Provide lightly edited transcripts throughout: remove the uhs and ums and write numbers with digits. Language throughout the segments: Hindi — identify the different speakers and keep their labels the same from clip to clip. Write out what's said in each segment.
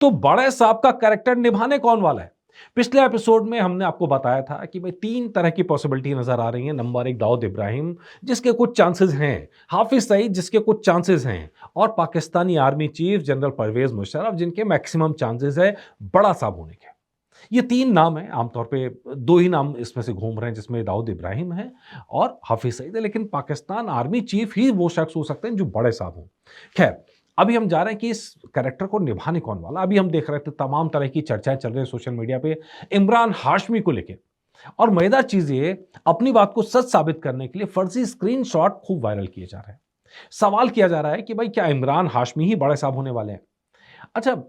Speaker 1: तो बड़े साहब का कैरेक्टर निभाने कौन वाला है? पिछले एपिसोड में हमने आपको बताया था कि भाई 3 तरह की पॉसिबिलिटी नजर आ रही है। नंबर 1 दाऊद इब्राहिम जिसके कुछ चांसेस हैं, हाफिज सईद जिसके कुछ चांसेस हैं और Pakistani army chief general Pervez Musharraf जिनके मैक्सिमम चांसेस है बड़ा साहब होने के। ये 3 नाम हैं, आमतौर पे 2 ही नाम इसमें से घूम रहे हैं जिसमें दाऊद इब्राहिम है और हाफिज सईद है, लेकिन पाकिस्तान आर्मी चीफ ही वो शख्स हो सकते हैं जो बड़े साहब हों। खैर, अभी हम जा रहे हैं कि इस कैरेक्टर को निभाने कौन वाला। अभी हम देख रहे थे तमाम तरह की चर्चाएं चल रही हैं सोशल मीडिया पे इमरान हाशमी को लेके, और मजेदार चीज ये, अपनी बात को सच साबित करने के लिए फर्जी स्क्रीनशॉट खूब वायरल किए जा रहे हैं। सवाल किया जा रहा है कि भाई क्या इमरान हाशमी ही बड़े साहब होने वाले हैं? अच्छा,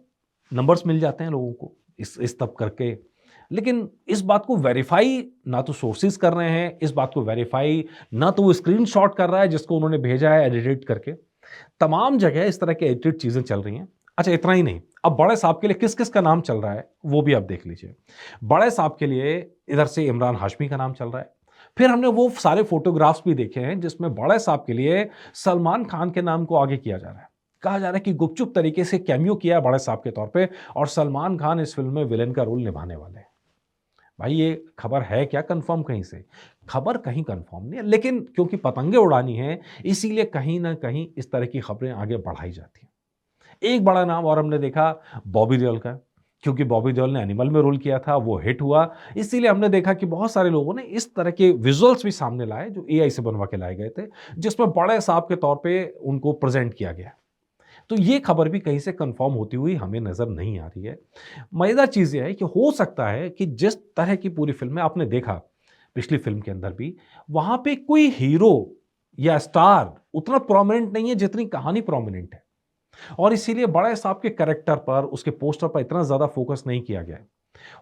Speaker 1: नंबर्स मिल जाते हैं लोगों को इस तब करके, लेकिन इस बात को वेरीफाई ना तो सोर्सेज कर रहे हैं, इस बात को वेरीफाई ना तो वो स्क्रीनशॉट कर रहा है जिसको उन्होंने भेजा है एडिट करके। तमाम जगह इस तरह की एडिटेड चीजें चल रही हैं। अच्छा, इतना ही नहीं, अब बड़े साहब के लिए किस किस का नाम चल रहा है वो भी आप देख लीजिए। बड़े साहब के लिए इधर से इमरान हाशमी का नाम चल रहा है। फिर हमने वो सारे फोटोग्राफ्स भी देखे हैं जिसमें बड़े साहब के लिए सलमान खान के नाम को आगे किया जा रहा है। कहा जा रहा है कि गुपचुप तरीके से कैमियो किया है बड़े साहब के तौर पे और सलमान खान इस फिल्म में विलेन का रोल निभाने वाले हैं। भाई ये खबर है क्या कंफर्म कहीं से? खबर कहीं कंफर्म नहीं है, लेकिन क्योंकि पतंगे उड़ानी है इसीलिए कहीं ना कहीं इस तरह की खबरें आगे बढ़ाई जाती हैं। एक बड़ा नाम और हमने देखा बॉबी देओल का, क्योंकि बॉबी देओल ने एनिमल में रोल किया था, वो हिट हुआ, इसीलिए हमने देखा कि बहुत सारे लोगों ने इस तरह के विजुअल्स भी सामने लाए जो एआई से बनवा के लाए गए थे, जिसमें बड़े साहब के तौर पे उनको प्रेजेंट किया गया। तो ये खबर भी कहीं से कंफर्म होती हुई हमें नजर नहीं आ रही है। मजेदार चीज ये है कि हो सकता है कि जिस तरह की पूरी फिल्म में आपने देखा, पिछली फिल्म के अंदर भी, वहां पे कोई हीरो या स्टार उतना प्रोमिनेंट नहीं है जितनी कहानी प्रोमिनेंट है, और इसीलिए बड़े साहब के कैरेक्टर पर, उसके पोस्टर पर इतना ज्यादा फोकस नहीं किया गया है।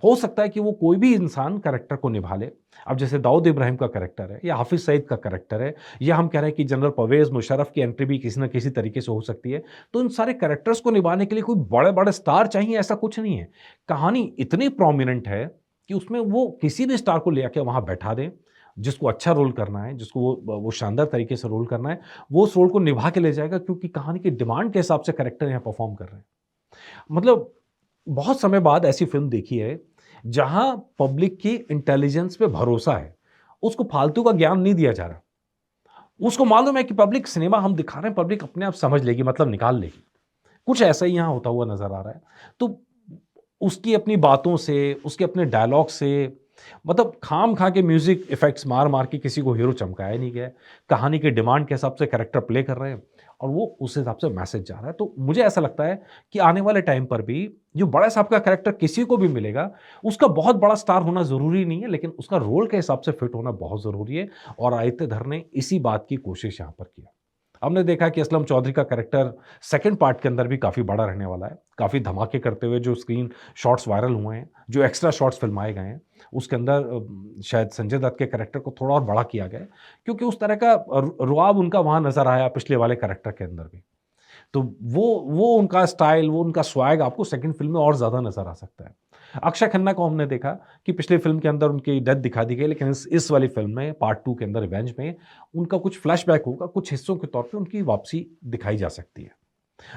Speaker 1: हो सकता है कि वो कोई भी इंसान कैरेक्टर को निभा ले। अब जैसे दाऊद इब्राहिम का कैरेक्टर है या हाफिज सईद का कैरेक्टर है, या हम कह रहे हैं कि जनरल परवेज मुशर्रफ की एंट्री भी किसी ना किसी तरीके से हो सकती है। तो इन सारे कैरेक्टर्स को निभाने के लिए कोई बड़े बड़े स्टार चाहिए ऐसा कुछ नहीं है। कहानी इतनी प्रोमिनेंट है कि उसमें वो किसी भी स्टार को ले आके वहां बैठा दें, जिसको अच्छा रोल करना है, जिसको वो शानदार तरीके से रोल करना है, वो उस रोल को निभा के ले जाएगा, क्योंकि कहानी की डिमांड के हिसाब से कैरेक्टर यहाँ परफॉर्म कर रहे हैं। मतलब बहुत समय बाद ऐसी फिल्म देखी है जहां पब्लिक की इंटेलिजेंस पे भरोसा है, उसको फालतू का ज्ञान नहीं दिया जा रहा। उसको मालूम है कि पब्लिक सिनेमा हम दिखा रहे हैं, पब्लिक अपने आप समझ लेगी, मतलब निकाल लेगी। कुछ ऐसा ही यहां होता हुआ नजर आ रहा है। तो उसकी अपनी बातों से, उसके अपने डायलॉग से, मतलब खाम खा के म्यूजिक इफेक्ट्स मार मार के किसी को हीरो चमकाया नहीं गया है। कहानी के डिमांड के हिसाब से कैरेक्टर प्ले कर रहे हैं और वो उस हिसाब से मैसेज जा रहा है। तो मुझे ऐसा लगता है कि आने वाले टाइम पर भी जो बड़ा साहब का कैरेक्टर किसी को भी मिलेगा, उसका बहुत बड़ा स्टार होना जरूरी नहीं है, लेकिन उसका रोल के हिसाब से फिट होना बहुत जरूरी है। और आदित्य धर ने इसी बात की कोशिश यहां पर किया। हमने देखा कि असलम चौधरी का कैरेक्टर सेकंड पार्ट के अंदर भी काफ़ी बड़ा रहने वाला है। काफ़ी धमाके करते हुए जो स्क्रीन शॉट्स वायरल हुए हैं, जो एक्स्ट्रा शॉट्स फिल्माए गए हैं, उसके अंदर शायद संजय दत्त के कैरेक्टर को थोड़ा और बड़ा किया गया है, क्योंकि उस तरह का रुआब उनका वहाँ नज़र आया पिछले वाले कैरेक्टर के अंदर भी। तो वो उनका स्टाइल, वो उनका स्वैग आपको सेकंड फ़िल्म में और ज़्यादा नज़र आ सकता है। अक्षय खन्ना को हमने देखा कि पिछली फ़िल्म के अंदर उनकी डेथ दिखा दी गई, लेकिन इस वाली फ़िल्म में पार्ट 2 के अंदर रिवेंज में उनका कुछ फ्लैशबैक होगा, कुछ हिस्सों के तौर पे उनकी वापसी दिखाई जा सकती है।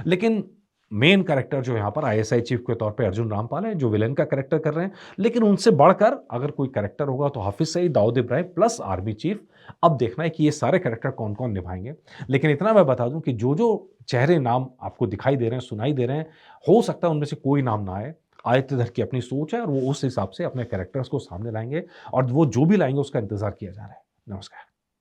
Speaker 1: लेकिन मेन कैरेक्टर जो यहाँ पर आईएसआई चीफ के तौर पे अर्जुन रामपाल है, जो विलेन का कैरेक्टर कर रहे हैं। लेकिन उनसे बढ़कर अगर कोई कैरेक्टर होगा तो Hafiz Saeed, Dawood Ibrahim plus army chief. अब देखना है कि ये सारे कैरेक्टर कौन-कौन निभाएँगे। लेकिन इतना मैं बता दूँ कि जो-जो चेहरे नाम आपको दिखाई दे रहे हैं, सुनाई दे रहे हैं, हो सकता है उनमें से कोई नाम ना आए। आदित्य धर की अपनी सोच है और वो उस हिसाब से अपने कैरेक्टर्स को सामने लाएँगे और वो जो भी लाएँगे उसका इंतज़ार किया जा रहा है। नमस्कार।